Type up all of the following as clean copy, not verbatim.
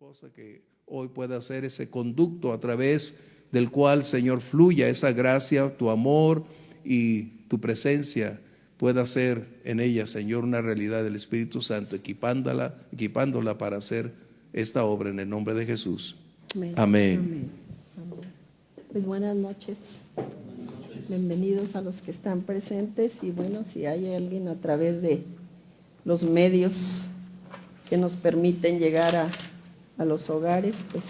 esposa, que hoy pueda ser ese conducto a través del cual, Señor, fluya esa gracia, tu amor y tu presencia pueda ser en ella, Señor, una realidad del Espíritu Santo, equipándola para hacer esta obra en el nombre de Jesús. Amén. Amén. Amén. Amén. Pues buenas noches. Bienvenidos a los que están presentes y bueno, si hay alguien a través de los medios que nos permiten llegar a los hogares, pues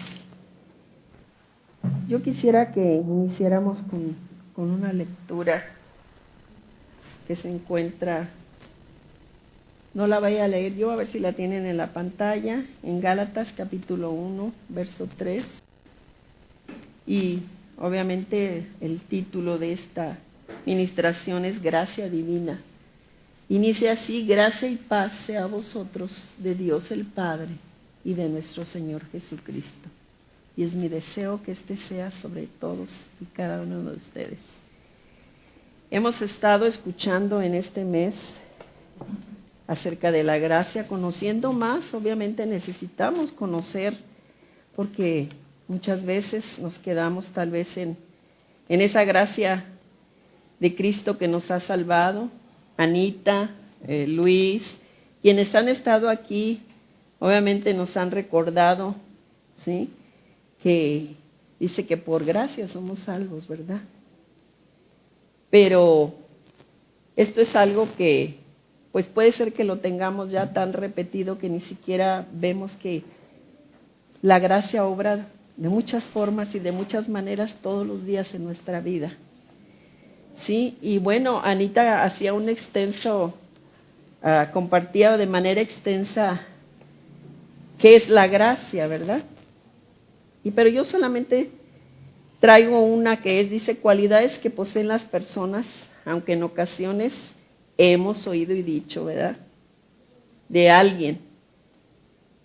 yo quisiera que iniciáramos con una lectura que se encuentra, no la vaya a leer yo, a ver si la tienen en la pantalla, en Gálatas capítulo 1, verso 3, y obviamente el título de esta ministración es Gracia Divina. Inicia así: gracia y paz sea a vosotros de Dios el Padre y de nuestro Señor Jesucristo. Y es mi deseo que este sea sobre todos y cada uno de ustedes. Hemos estado escuchando en este mes acerca de la gracia, conociendo más. Obviamente necesitamos conocer, porque muchas veces nos quedamos tal vez en esa gracia de Cristo que nos ha salvado. Anita, Luis, quienes han estado aquí, obviamente nos han recordado, ¿sí?, que dice que por gracia somos salvos, ¿verdad? Pero esto es algo que, pues puede ser que lo tengamos ya tan repetido que ni siquiera vemos que la gracia obra de muchas formas y de muchas maneras todos los días en nuestra vida. Sí, y bueno, Anita hacía un extenso, compartía de manera extensa qué es la gracia, ¿verdad? Pero yo solamente traigo una que dice cualidades que poseen las personas, aunque en ocasiones hemos oído y dicho, ¿verdad?, de alguien,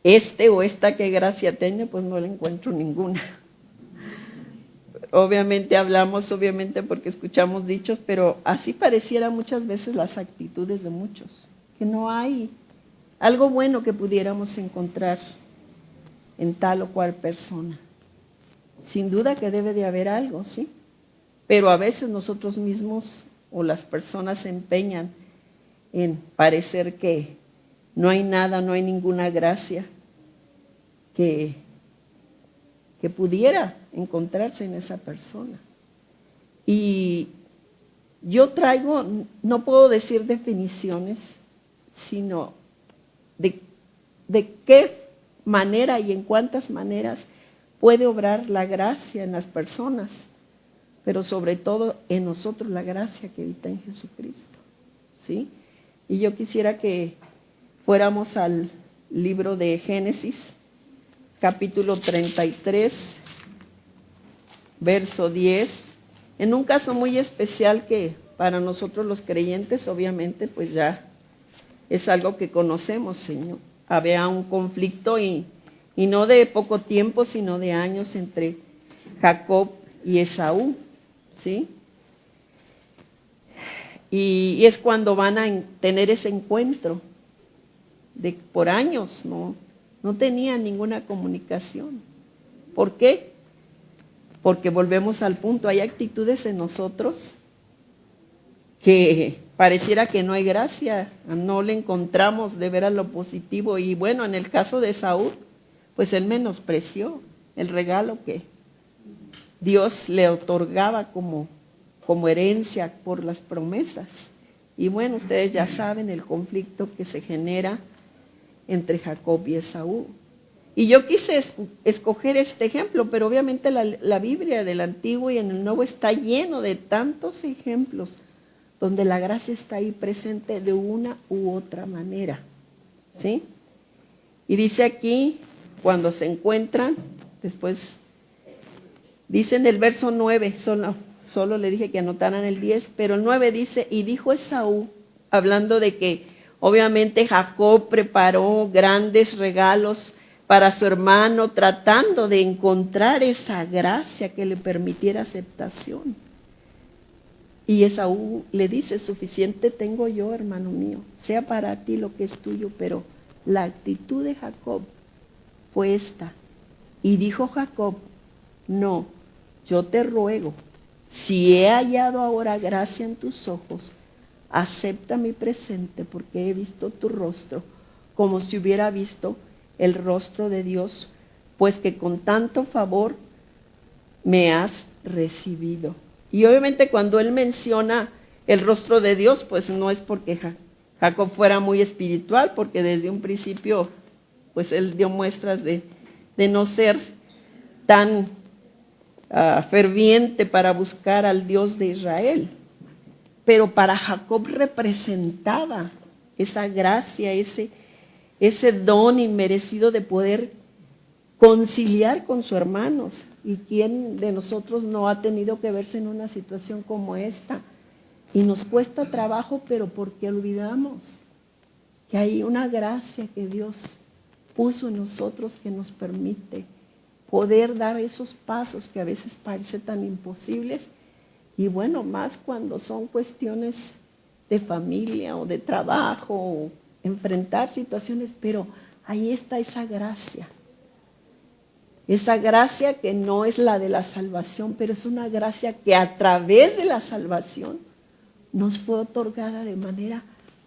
este o esta que gracia tiene, pues no le encuentro ninguna. Obviamente hablamos, obviamente porque escuchamos dichos, pero así pareciera muchas veces las actitudes de muchos, que no hay algo bueno que pudiéramos encontrar en tal o cual persona. Sin duda que debe de haber algo, ¿sí? Pero a veces nosotros mismos o las personas se empeñan en parecer que no hay nada, no hay ninguna gracia que pudiera encontrarse en esa persona. Y yo traigo, no puedo decir definiciones, sino de qué manera y en cuántas maneras puede obrar la gracia en las personas, pero sobre todo en nosotros la gracia que habita en Jesucristo, ¿sí? Y yo quisiera que fuéramos al libro de Génesis, capítulo 33, verso 10, en un caso muy especial que para nosotros los creyentes, obviamente, pues ya es algo que conocemos, Señor. Había un conflicto y no de poco tiempo, sino de años entre Jacob y Esaú, ¿sí? Y es cuando van a tener ese encuentro. Por años no tenían ninguna comunicación. ¿Por qué? Porque volvemos al punto, hay actitudes en nosotros que pareciera que no hay gracia, no le encontramos de veras lo positivo. Y bueno, en el caso de Saúl, pues él menospreció el regalo que Dios le otorgaba como herencia por las promesas. Y bueno, ustedes ya saben el conflicto que se genera entre Jacob y Esaú. Y yo quise escoger este ejemplo, pero obviamente la Biblia del Antiguo y en el Nuevo está lleno de tantos ejemplos donde la gracia está ahí presente de una u otra manera, ¿sí? Y dice aquí, cuando se encuentran, después dice en el verso 9, solo le dije que anotaran el 10, pero el 9 dice: y dijo Esaú, hablando de que obviamente Jacob preparó grandes regalos para su hermano, tratando de encontrar esa gracia que le permitiera aceptación. Y Esaú le dice: suficiente tengo yo, hermano mío, sea para ti lo que es tuyo. Pero la actitud de Jacob fue esta. Y dijo Jacob, no, yo te ruego, si he hallado ahora gracia en tus ojos, acepta mi presente, porque he visto tu rostro, como si hubiera visto el rostro de Dios, pues que con tanto favor me has recibido. Y obviamente cuando él menciona el rostro de Dios, pues no es porque Jacob fuera muy espiritual, porque desde un principio, pues él dio muestras de no ser tan ferviente para buscar al Dios de Israel. Pero para Jacob representaba esa gracia, ese don inmerecido de poder conciliar con sus hermanos. ¿Y quién de nosotros no ha tenido que verse en una situación como esta? Y nos cuesta trabajo, pero porque olvidamos que hay una gracia que Dios puso en nosotros que nos permite poder dar esos pasos que a veces parecen tan imposibles. Y bueno, más cuando son cuestiones de familia o de trabajo, o enfrentar situaciones, pero ahí está esa gracia. Esa gracia que no es la de la salvación, pero es una gracia que a través de la salvación nos fue otorgada de manera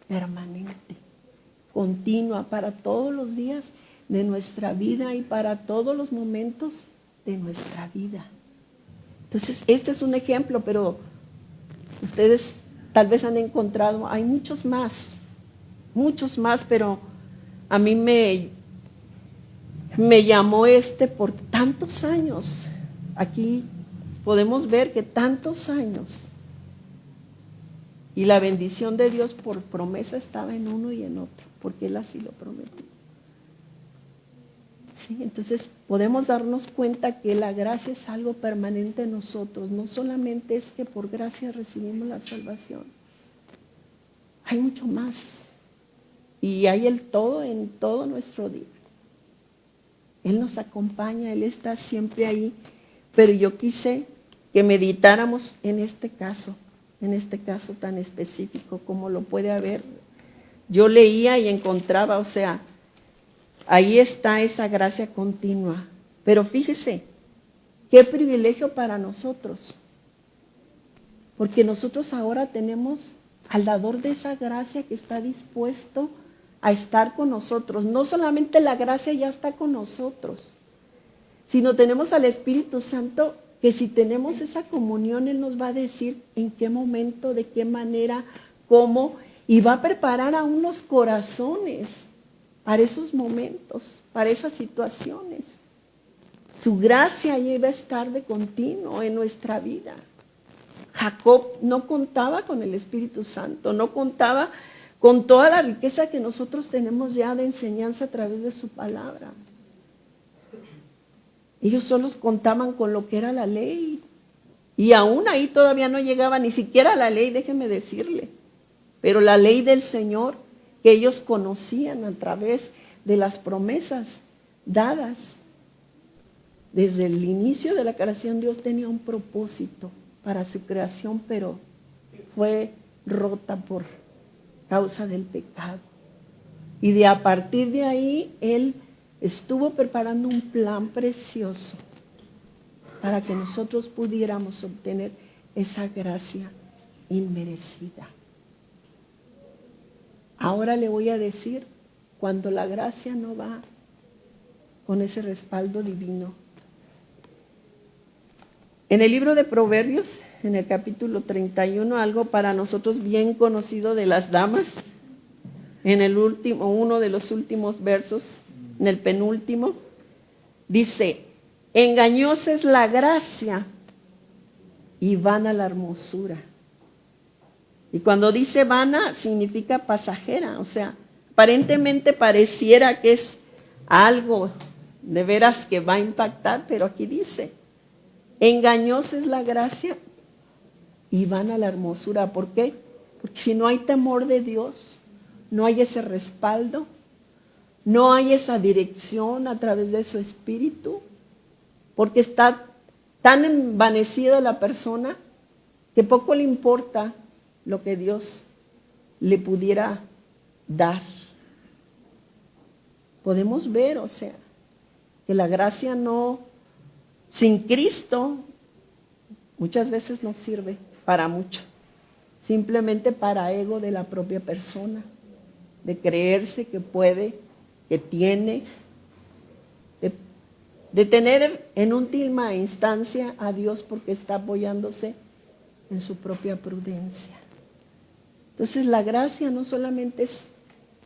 permanente, continua, para todos los días de nuestra vida y para todos los momentos de nuestra vida. Entonces, este es un ejemplo, pero ustedes tal vez han encontrado, hay muchos más, pero a mí me llamó por tantos años. Aquí podemos ver que tantos años, y la bendición de Dios por promesa estaba en uno y en otro, porque Él así lo prometió. ¿Sí? Entonces podemos darnos cuenta que la gracia es algo permanente en nosotros. No solamente es que por gracia recibimos la salvación. Hay mucho más. Y hay el todo en todo nuestro día. Él nos acompaña, Él está siempre ahí. Pero yo quise que meditáramos en este caso tan específico como lo puede haber. Yo leía y encontraba, o sea, ahí está esa gracia continua. Pero fíjese, qué privilegio para nosotros. Porque nosotros ahora tenemos al dador de esa gracia que está dispuesto a estar con nosotros. No solamente la gracia ya está con nosotros, sino tenemos al Espíritu Santo que si tenemos esa comunión, Él nos va a decir en qué momento, de qué manera, cómo, y va a preparar aún los corazones para esos momentos, para esas situaciones. Su gracia ahí va a estar de continuo en nuestra vida. Jacob no contaba con el Espíritu Santo, no contaba con toda la riqueza que nosotros tenemos ya de enseñanza a través de su palabra. Ellos solo contaban con lo que era la ley. Y aún ahí todavía no llegaba ni siquiera a la ley, déjeme decirle. Pero la ley del Señor que ellos conocían a través de las promesas dadas. Desde el inicio de la creación Dios tenía un propósito para su creación, pero fue rota por causa del pecado. Y a partir de ahí Él estuvo preparando un plan precioso para que nosotros pudiéramos obtener esa gracia inmerecida. Ahora le voy a decir, cuando la gracia no va con ese respaldo divino. En el libro de Proverbios, en el capítulo 31, algo para nosotros bien conocido de las damas, en el último, uno de los últimos versos, en el penúltimo, dice: engañosa es la gracia y vana la hermosura. Y cuando dice vana, significa pasajera, o sea, aparentemente pareciera que es algo de veras que va a impactar, pero aquí dice: engañosa es la gracia y vana la hermosura. ¿Por qué? Porque si no hay temor de Dios, no hay ese respaldo, no hay esa dirección a través de su espíritu, porque está tan envanecida la persona que poco le importa lo que Dios le pudiera dar. Podemos ver, o sea, que la gracia no, sin Cristo, muchas veces no sirve para mucho, simplemente para ego de la propia persona, de creerse que puede, que tiene, de tener en última instancia a Dios porque está apoyándose en su propia prudencia. Entonces la gracia no solamente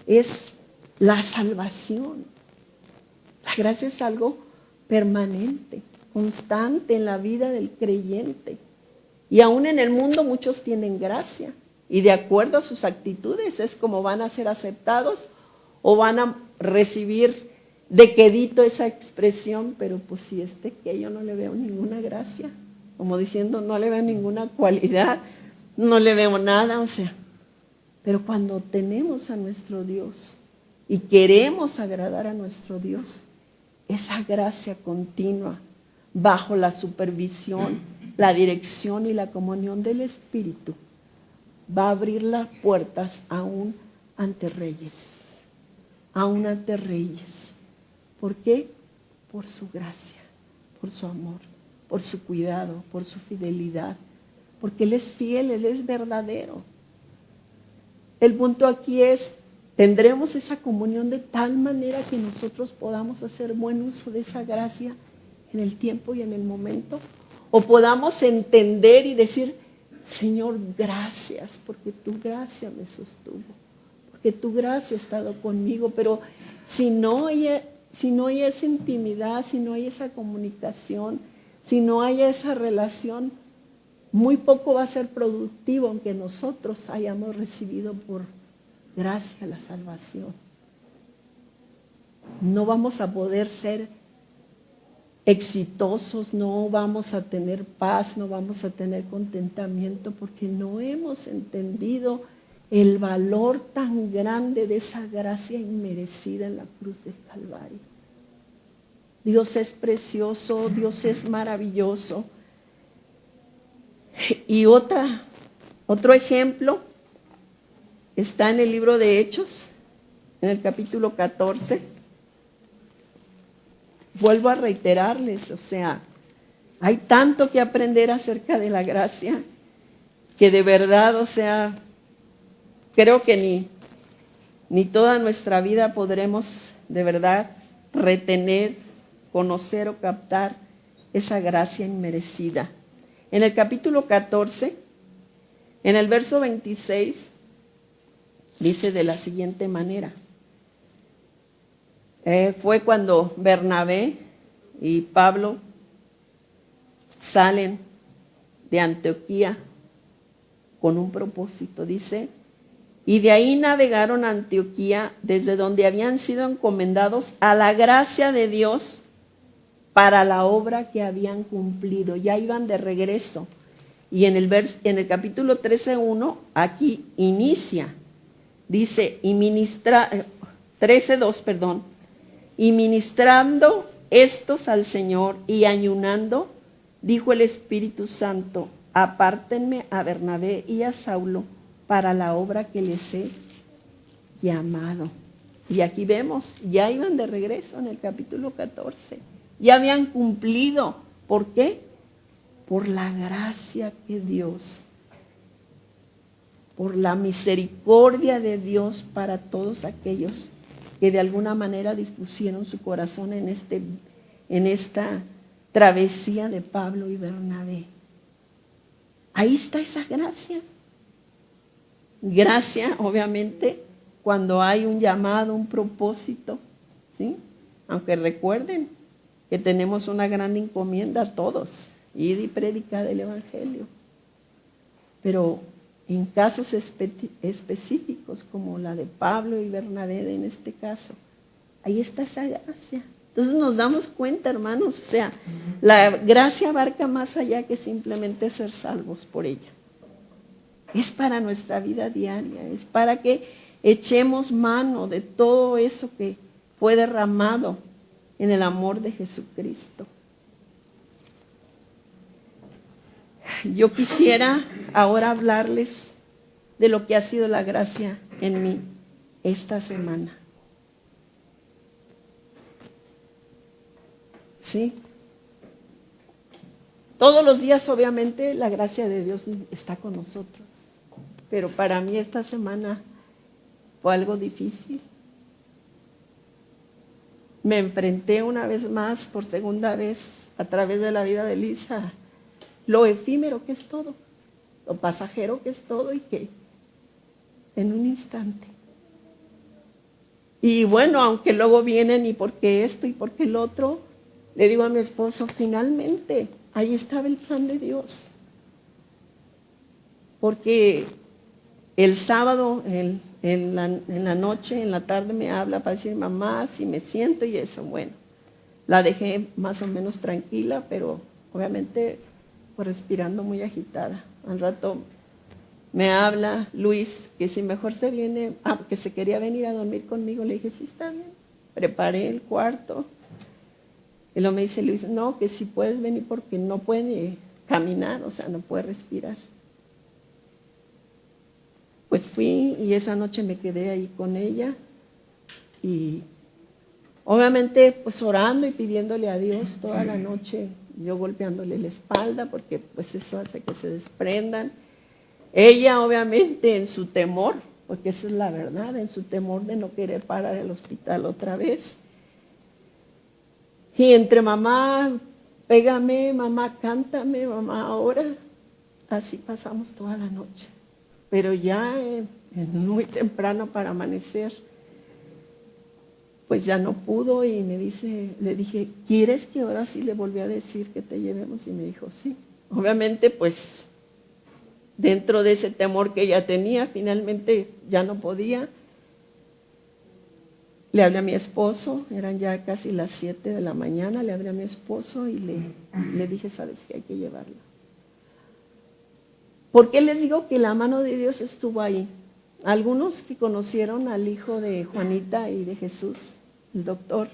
es la salvación, la gracia es algo permanente, constante en la vida del creyente. Y aún en el mundo muchos tienen gracia y de acuerdo a sus actitudes es como van a ser aceptados o van a recibir de quedito esa expresión, pero pues si que yo no le veo ninguna gracia, como diciendo no le veo ninguna cualidad, no le veo nada, o sea, pero cuando tenemos a nuestro Dios y queremos agradar a nuestro Dios, esa gracia continua, bajo la supervisión, la dirección y la comunión del Espíritu, va a abrir las puertas aún ante reyes, aún ante reyes. ¿Por qué? Por su gracia, por su amor, por su cuidado, por su fidelidad, porque Él es fiel, Él es verdadero. El punto aquí es, tendremos esa comunión de tal manera que nosotros podamos hacer buen uso de esa gracia en el tiempo y en el momento, o podamos entender y decir, Señor, gracias, porque tu gracia me sostuvo, porque tu gracia ha estado conmigo, pero si no hay esa intimidad, si no hay esa comunicación, si no hay esa relación, muy poco va a ser productivo aunque nosotros hayamos recibido por gracia la salvación. No vamos a poder ser exitosos, no vamos a tener paz, no vamos a tener contentamiento porque no hemos entendido el valor tan grande de esa gracia inmerecida en la cruz del Calvario. Dios es precioso, Dios es maravilloso. Y otro ejemplo está en el libro de Hechos, en el capítulo 14. Vuelvo a reiterarles, o sea, hay tanto que aprender acerca de la gracia que de verdad, o sea, creo que ni toda nuestra vida podremos de verdad retener, conocer o captar esa gracia inmerecida. En el capítulo 14, en el verso 26, dice de la siguiente manera. Fue cuando Bernabé y Pablo salen de Antioquía con un propósito, dice, y de ahí navegaron a Antioquía, desde donde habían sido encomendados a la gracia de Dios para la obra que habían cumplido. Ya iban de regreso. Y en el capítulo 13:1, aquí inicia, dice, 13:2, perdón, y ministrando estos al Señor y ayunando, dijo el Espíritu Santo, apártenme a Bernabé y a Saulo para la obra que les he llamado. Y aquí vemos, ya iban de regreso en el capítulo 14. Ya habían cumplido. ¿Por qué? Por la gracia que Dios, por la misericordia de Dios para todos aquellos que de alguna manera dispusieron su corazón en esta travesía de Pablo y Bernabé. Ahí está esa gracia. Gracia, obviamente, cuando hay un llamado, un propósito, ¿sí? Aunque recuerden que tenemos una gran encomienda a todos, ir y predicar el Evangelio. Pero en casos específicos, como la de Pablo y Bernabé en este caso, ahí está esa gracia. Entonces nos damos cuenta, hermanos, o sea, la gracia abarca más allá que simplemente ser salvos por ella. Es para nuestra vida diaria, es para que echemos mano de todo eso que fue derramado en el amor de Jesucristo. Yo quisiera ahora hablarles de lo que ha sido la gracia en mí esta semana. Sí. Todos los días, obviamente, la gracia de Dios está con nosotros. Pero para mí esta semana fue algo difícil. Me enfrenté una vez más, por segunda vez, a través de la vida de Lisa, lo efímero que es todo, lo pasajero que es todo y que en un instante. Y bueno, aunque luego vienen y por qué esto y por qué el otro, le digo a mi esposo, finalmente, ahí estaba el plan de Dios. Porque el sábado, en la noche, en la tarde me habla para decir, mamá, si me siento y eso, bueno. La dejé más o menos tranquila, pero obviamente pues, respirando muy agitada. Al rato me habla Luis, que si mejor se viene, que se quería venir a dormir conmigo. Le dije, sí, está bien. Preparé el cuarto. Y luego me dice Luis, no, que si puedes venir porque no puede caminar, o sea, no puede respirar. Pues fui y esa noche me quedé ahí con ella y obviamente pues orando y pidiéndole a Dios toda la noche, yo golpeándole la espalda porque pues eso hace que se desprendan. Ella obviamente en su temor, porque esa es la verdad, en su temor de no querer parar el hospital otra vez. Y entre mamá, pégame, mamá, cántame, mamá, ora, así pasamos toda la noche. Pero ya muy temprano para amanecer, pues ya no pudo y le dije, ¿quieres que ahora sí le volví a decir que te llevemos? Y me dijo, sí. Obviamente, pues, dentro de ese temor que ella tenía, finalmente ya no podía. Le hablé a mi esposo, eran ya casi las 7 de la mañana, le hablé a mi esposo y le dije, ¿sabes qué? Hay que llevarla. ¿Por qué les digo que la mano de Dios estuvo ahí? Algunos que conocieron al hijo de Juanita y de Jesús, el doctor,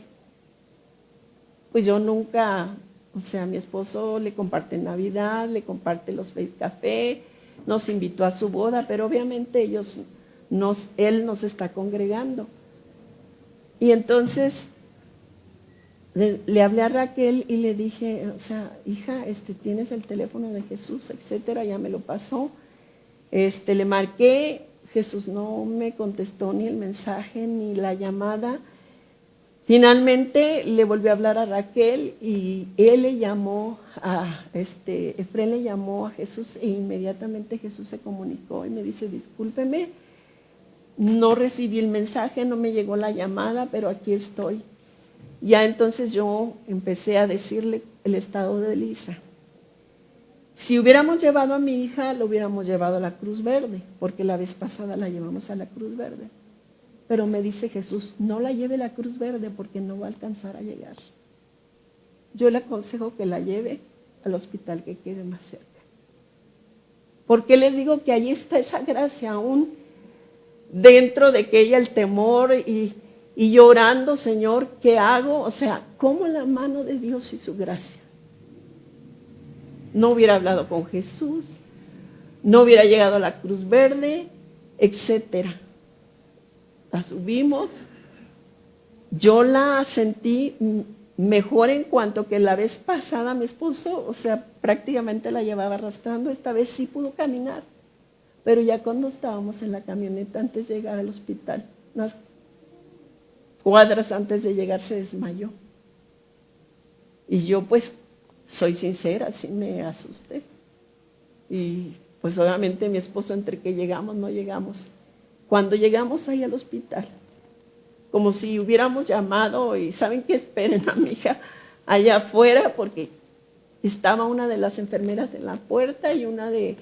pues yo nunca, o sea, mi esposo le comparte Navidad, le comparte los Face Café, nos invitó a su boda, pero obviamente él nos está congregando. Y entonces le hablé a Raquel y le dije, o sea, hija, tienes el teléfono de Jesús, etcétera, ya me lo pasó. Le marqué, Jesús no me contestó ni el mensaje ni la llamada. Finalmente le volvió a hablar a Raquel y él le llamó Efrén le llamó a Jesús e inmediatamente Jesús se comunicó y me dice, discúlpeme, no recibí el mensaje, no me llegó la llamada, pero aquí estoy. Ya entonces yo empecé a decirle el estado de Lisa. Si hubiéramos llevado a mi hija, lo hubiéramos llevado a la Cruz Verde, porque la vez pasada la llevamos a la Cruz Verde. Pero me dice Jesús, no la lleve a la Cruz Verde porque no va a alcanzar a llegar. Yo le aconsejo que la lleve al hospital que quede más cerca. Porque les digo que ahí está esa gracia aún dentro de que ella el temor y llorando, Señor, ¿qué hago? O sea, ¿cómo la mano de Dios y su gracia? No hubiera hablado con Jesús, no hubiera llegado a la Cruz Verde, etcétera. La subimos, yo la sentí mejor en cuanto que la vez pasada mi esposo, o sea, prácticamente la llevaba arrastrando, esta vez sí pudo caminar, pero ya cuando estábamos en la camioneta antes de llegar al hospital, unas cuadras antes de llegar se desmayó. Y yo pues soy sincera, sí me asusté. Y pues obviamente mi esposo entre que llegamos, no llegamos. Cuando llegamos ahí al hospital, como si hubiéramos llamado y ¿saben qué? Esperen a mi hija allá afuera porque estaba una de las enfermeras en la puerta y una de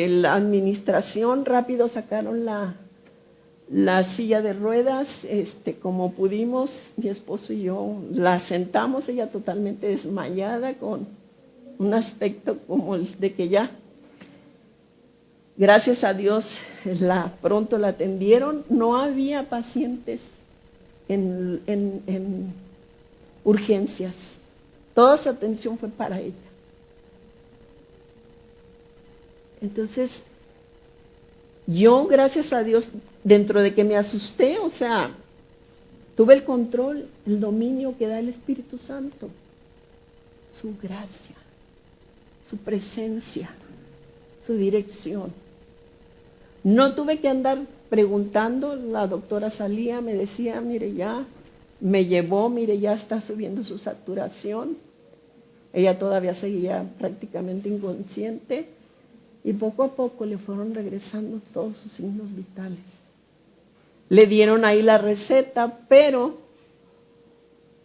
la administración. Rápido sacaron la silla de ruedas, como pudimos, mi esposo y yo la sentamos, ella totalmente desmayada con un aspecto como el de que ya, gracias a Dios, pronto la atendieron. No había pacientes en urgencias, toda su atención fue para ella. Entonces, yo, gracias a Dios, dentro de que me asusté, o sea, tuve el control, el dominio que da el Espíritu Santo. Su gracia, su presencia, su dirección. No tuve que andar preguntando, la doctora salía, me decía, mire ya, me llevó, mire ya está subiendo su saturación. Ella todavía seguía prácticamente inconsciente y poco a poco le fueron regresando todos sus signos vitales. Le dieron ahí la receta, pero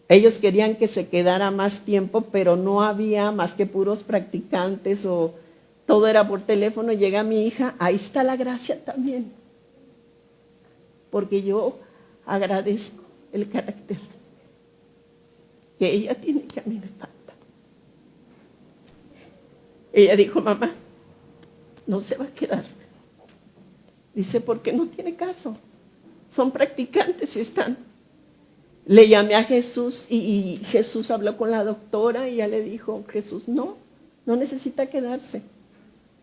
ellos querían que se quedara más tiempo, pero no había más que puros practicantes o todo era por teléfono. Llega mi hija, ahí está la gracia también, porque yo agradezco el carácter que ella tiene que a mí me falta. Ella dijo, mamá, no se va a quedar. Dice, porque no tiene caso. Son practicantes y están. Le llamé a Jesús y Jesús habló con la doctora y ella le dijo, Jesús, no necesita quedarse.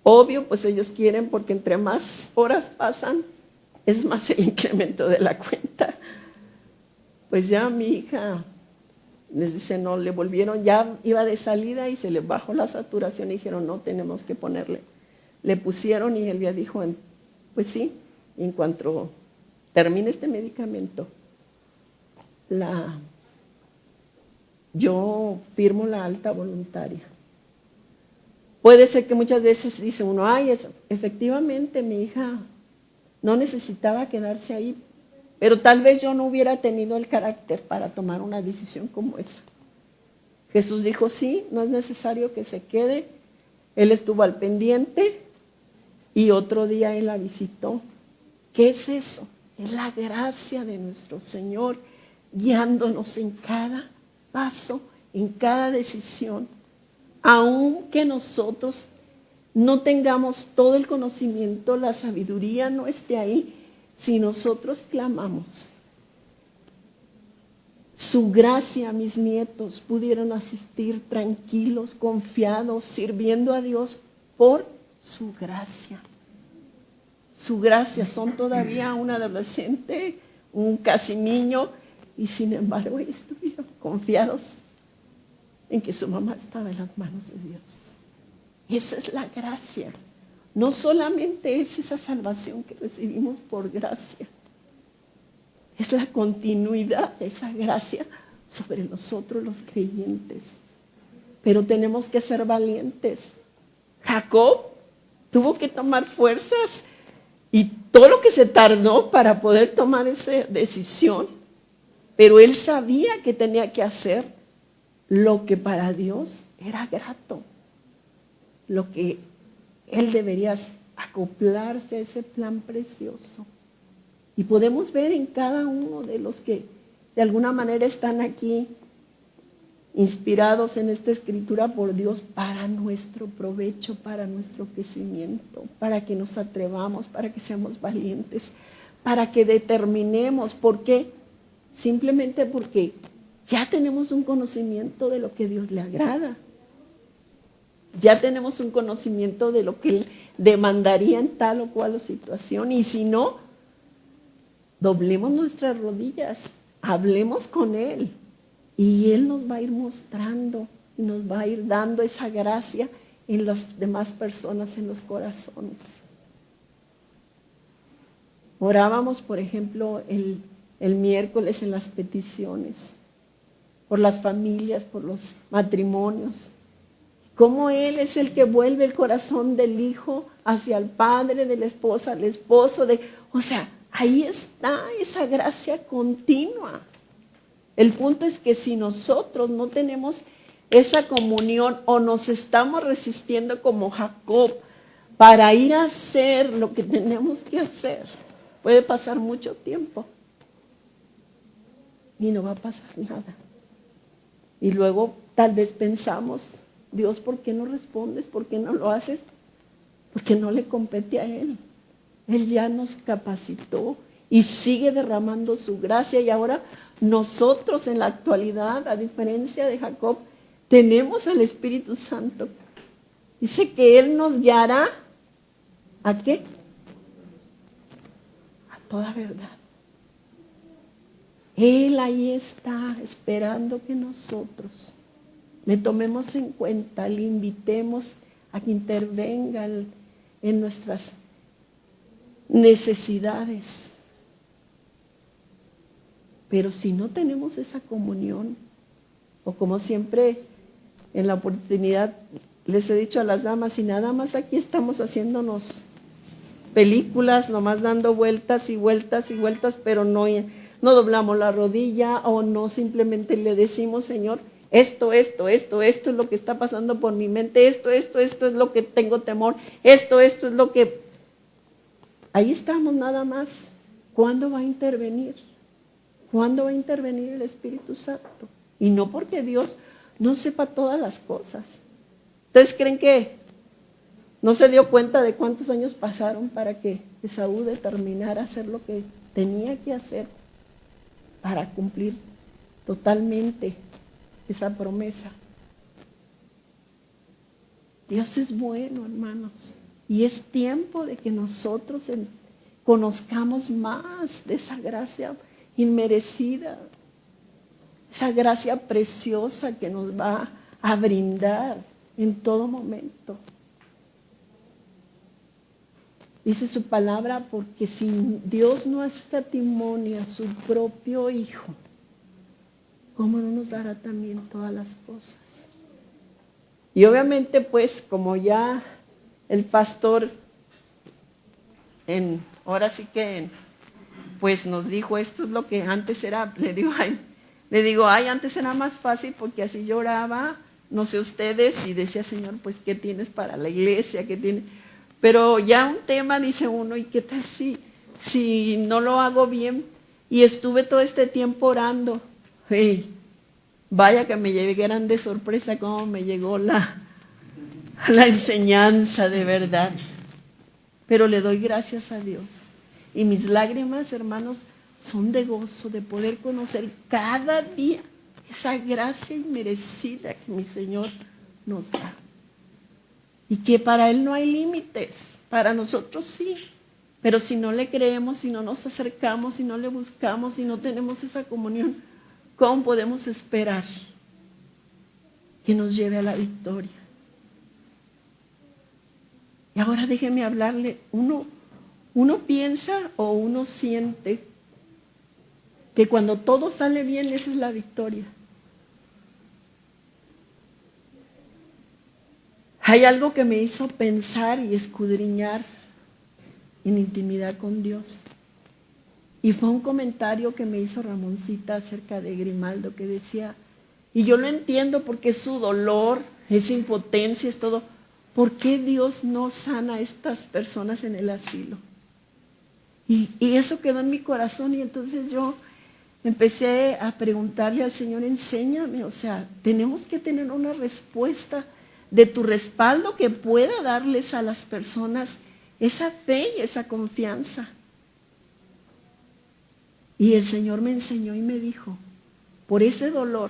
Obvio, pues ellos quieren porque entre más horas pasan, es más el incremento de la cuenta. Pues ya mi hija les dice, no, le volvieron, ya iba de salida y se le bajó la saturación y dijeron, no, tenemos que ponerle. Le pusieron y él ya dijo, pues sí, en cuanto termine este medicamento, yo firmo la alta voluntaria. Puede ser que muchas veces dice uno, ay, efectivamente mi hija no necesitaba quedarse ahí, pero tal vez yo no hubiera tenido el carácter para tomar una decisión como esa. Jesús dijo, sí, no es necesario que se quede. Él estuvo al pendiente y otro día él la visitó. ¿Qué es eso? Es la gracia de nuestro Señor guiándonos en cada paso, en cada decisión. Aunque nosotros no tengamos todo el conocimiento, la sabiduría no esté ahí, si nosotros clamamos. Su gracia, mis nietos pudieron asistir tranquilos, confiados, sirviendo a Dios por su gracia. Su gracia, son todavía un adolescente, un casi niño, y sin embargo ellos estuvieron confiados en que su mamá estaba en las manos de Dios. Eso es la gracia. No solamente es esa salvación que recibimos por gracia, es la continuidad de esa gracia sobre nosotros los creyentes. Pero tenemos que ser valientes. Jacob tuvo que tomar fuerzas y todo lo que se tardó para poder tomar esa decisión, pero él sabía que tenía que hacer lo que para Dios era grato, lo que él debería acoplarse a ese plan precioso. Y podemos ver en cada uno de los que de alguna manera están aquí inspirados en esta escritura por Dios para nuestro provecho, para nuestro crecimiento, para que nos atrevamos, para que seamos valientes, para que determinemos. ¿Por qué? Simplemente porque ya tenemos un conocimiento de lo que Dios le agrada. Ya tenemos un conocimiento de lo que Él demandaría en tal o cual situación. Y si no, doblemos nuestras rodillas, hablemos con Él. Y Él nos va a ir mostrando y nos va a ir dando esa gracia en las demás personas, en los corazones. Orábamos, por ejemplo, el miércoles en las peticiones, por las familias, por los matrimonios. Cómo Él es el que vuelve el corazón del hijo hacia el padre, de la esposa al esposo. O sea, ahí está esa gracia continua. El punto es que si nosotros no tenemos esa comunión o nos estamos resistiendo como Jacob para ir a hacer lo que tenemos que hacer, puede pasar mucho tiempo y no va a pasar nada. Y luego tal vez pensamos, Dios, ¿por qué no respondes? ¿Por qué no lo haces? Porque no le compete a Él. Él ya nos capacitó y sigue derramando su gracia. Y ahora nosotros en la actualidad, a diferencia de Jacob, tenemos al Espíritu Santo. Dice que Él nos guiará ¿a qué? A toda verdad. Él ahí está esperando que nosotros le tomemos en cuenta, le invitemos a que intervenga en nuestras necesidades. Pero si no tenemos esa comunión, o como siempre en la oportunidad les he dicho a las damas, y nada más aquí estamos haciéndonos películas, nomás dando vueltas y vueltas y vueltas, pero no doblamos la rodilla o no simplemente le decimos, Señor, esto es lo que está pasando por mi mente, esto es lo que tengo temor, esto es lo que... Ahí estamos nada más. ¿Cuándo va a intervenir? ¿Cuándo va a intervenir el Espíritu Santo? Y no porque Dios no sepa todas las cosas. ¿Ustedes creen que no se dio cuenta de cuántos años pasaron para que Esaú determinara hacer lo que tenía que hacer para cumplir totalmente esa promesa? Dios es bueno, hermanos, y es tiempo de que nosotros conozcamos más de esa gracia inmerecida, esa gracia preciosa que nos va a brindar en todo momento. Dice su palabra, porque si Dios no escatimó a su propio Hijo, ¿cómo no nos dará también todas las cosas? Y obviamente, pues, como ya el pastor, ahora sí que, pues nos dijo, esto es lo que antes era, le digo, antes era más fácil porque así lloraba, no sé ustedes, y decía, Señor, pues, ¿qué tienes para la iglesia? ¿Qué tienes? Pero ya un tema, dice uno, ¿y qué tal si no lo hago bien? Y estuve todo este tiempo orando. Hey, vaya que me llegaran de sorpresa cómo me llegó la enseñanza de verdad. Pero le doy gracias a Dios. Y mis lágrimas, hermanos, son de gozo de poder conocer cada día esa gracia inmerecida que mi Señor nos da. Y que para Él no hay límites, para nosotros sí. Pero si no le creemos, si no nos acercamos, si no le buscamos, si no tenemos esa comunión, ¿cómo podemos esperar que nos lleve a la victoria? Y ahora déjeme hablarle, uno piensa o uno siente que cuando todo sale bien, esa es la victoria. Hay algo que me hizo pensar y escudriñar en intimidad con Dios. Y fue un comentario que me hizo Ramoncita acerca de Grimaldo, que decía, y yo lo entiendo porque es su dolor, es impotencia, es todo. ¿Por qué Dios no sana a estas personas en el asilo? Y eso quedó en mi corazón, y entonces yo empecé a preguntarle al Señor, enséñame, o sea, tenemos que tener una respuesta de tu respaldo que pueda darles a las personas esa fe y esa confianza. Y el Señor me enseñó y me dijo, por ese dolor,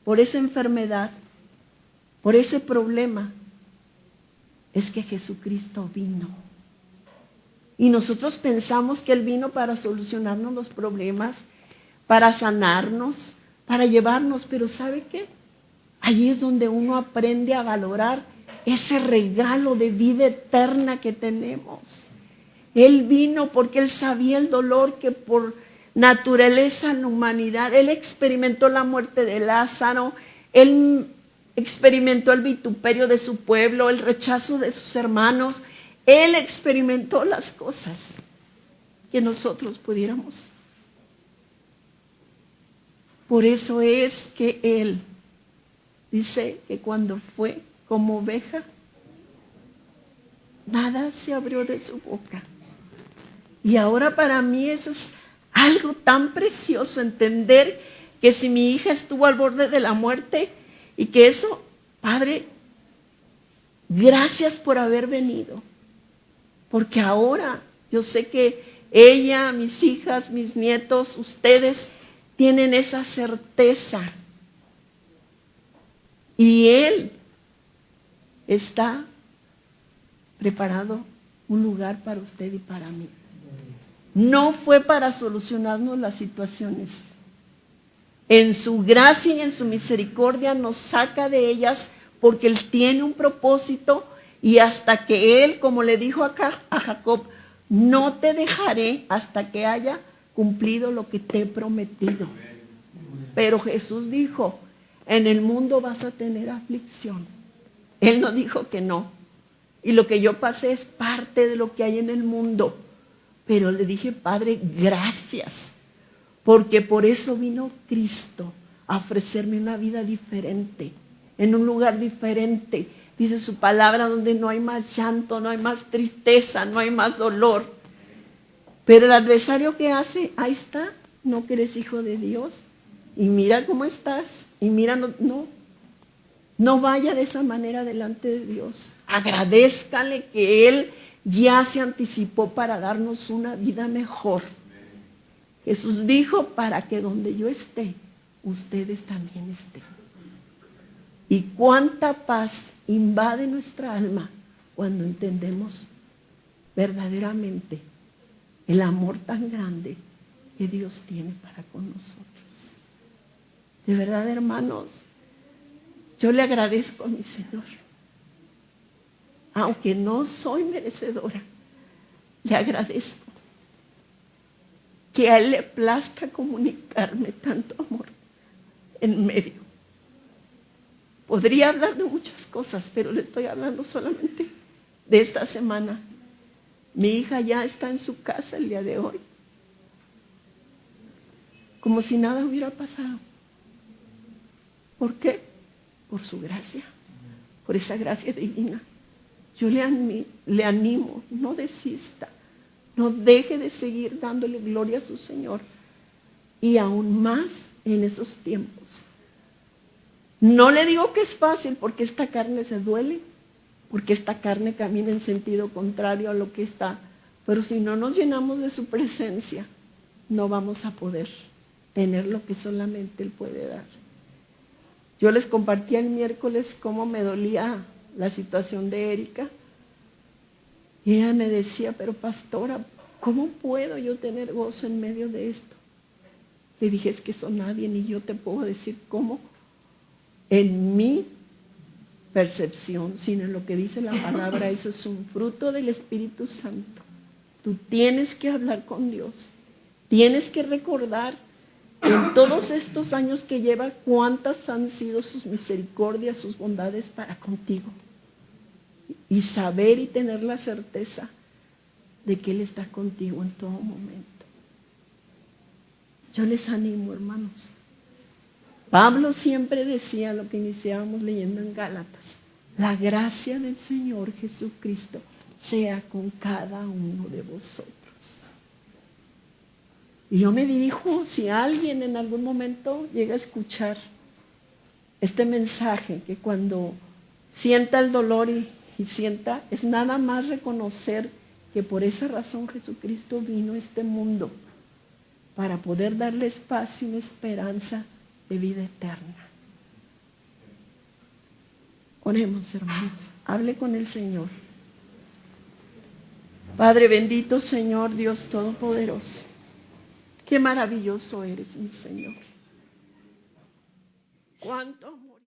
por esa enfermedad, por ese problema, es que Jesucristo vino. Y nosotros pensamos que Él vino para solucionarnos los problemas, para sanarnos, para llevarnos, pero ¿sabe qué? Allí es donde uno aprende a valorar ese regalo de vida eterna que tenemos. Él vino porque Él sabía el dolor que por naturaleza en la humanidad, Él experimentó la muerte de Lázaro, Él experimentó el vituperio de su pueblo, el rechazo de sus hermanos, Él experimentó las cosas que nosotros pudiéramos. Por eso es que Él dice que cuando fue como oveja, nada se abrió de su boca. Y ahora para mí eso es algo tan precioso, entender que si mi hija estuvo al borde de la muerte y que eso, Padre, gracias por haber venido. Porque ahora yo sé que ella, mis hijas, mis nietos, ustedes tienen esa certeza. Y Él está preparado un lugar para usted y para mí. no fue para solucionarnos las situaciones. En su gracia y en su misericordia nos saca de ellas porque Él tiene un propósito y hasta que Él, como le dijo acá a Jacob, no te dejaré hasta que haya cumplido lo que te he prometido. Pero Jesús dijo, en el mundo vas a tener aflicción. Él no dijo que no. Y lo que yo pasé es parte de lo que hay en el mundo. Pero le dije, Padre, gracias. Porque por eso vino Cristo a ofrecerme una vida diferente, en un lugar diferente. Dice su palabra donde no hay más llanto, no hay más tristeza, no hay más dolor. Pero el adversario, ¿qué hace? Ahí está, no que eres hijo de Dios. Y mira cómo estás. Y mira, no vaya de esa manera delante de Dios. Agradézcale que Él ya se anticipó para darnos una vida mejor. Jesús dijo, para que donde yo esté, ustedes también estén. Y cuánta paz invade nuestra alma cuando entendemos verdaderamente el amor tan grande que Dios tiene para con nosotros. De verdad, hermanos, yo le agradezco a mi Señor. Aunque no soy merecedora, le agradezco que a Él le plazca comunicarme tanto amor en medio. Podría hablar de muchas cosas, pero le estoy hablando solamente de esta semana. Mi hija ya está en su casa el día de hoy, como si nada hubiera pasado. ¿Por qué? Por su gracia, por esa gracia divina. Yo le animo, no desista, no deje de seguir dándole gloria a su Señor. Y aún más en esos tiempos. No le digo que es fácil porque esta carne se duele, porque esta carne camina en sentido contrario a lo que está. Pero si no nos llenamos de su presencia, no vamos a poder tener lo que solamente Él puede dar. Yo les compartí el miércoles cómo me dolía la situación de Erika. Y ella me decía, pero pastora, ¿cómo puedo yo tener gozo en medio de esto? Le dije, es que eso nadie, ni yo te puedo decir cómo en mi percepción, sino en lo que dice la palabra. Eso es un fruto del Espíritu Santo. Tú tienes que hablar con Dios. Tienes que recordar en todos estos años que lleva, cuántas han sido sus misericordias, sus bondades para contigo. Y saber y tener la certeza de que Él está contigo en todo momento. Yo les animo, hermanos. Pablo siempre decía lo que iniciábamos leyendo en Gálatas: la gracia del Señor Jesucristo sea con cada uno de vosotros. Y yo me dirijo, si alguien en algún momento llega a escuchar este mensaje, que cuando sienta el dolor y sienta, es nada más reconocer que por esa razón Jesucristo vino a este mundo, para poder darle espacio y una esperanza de vida eterna. Oremos, hermanos, hable con el Señor. Padre bendito, Señor Dios Todopoderoso, qué maravilloso eres, mi Señor. Cuánto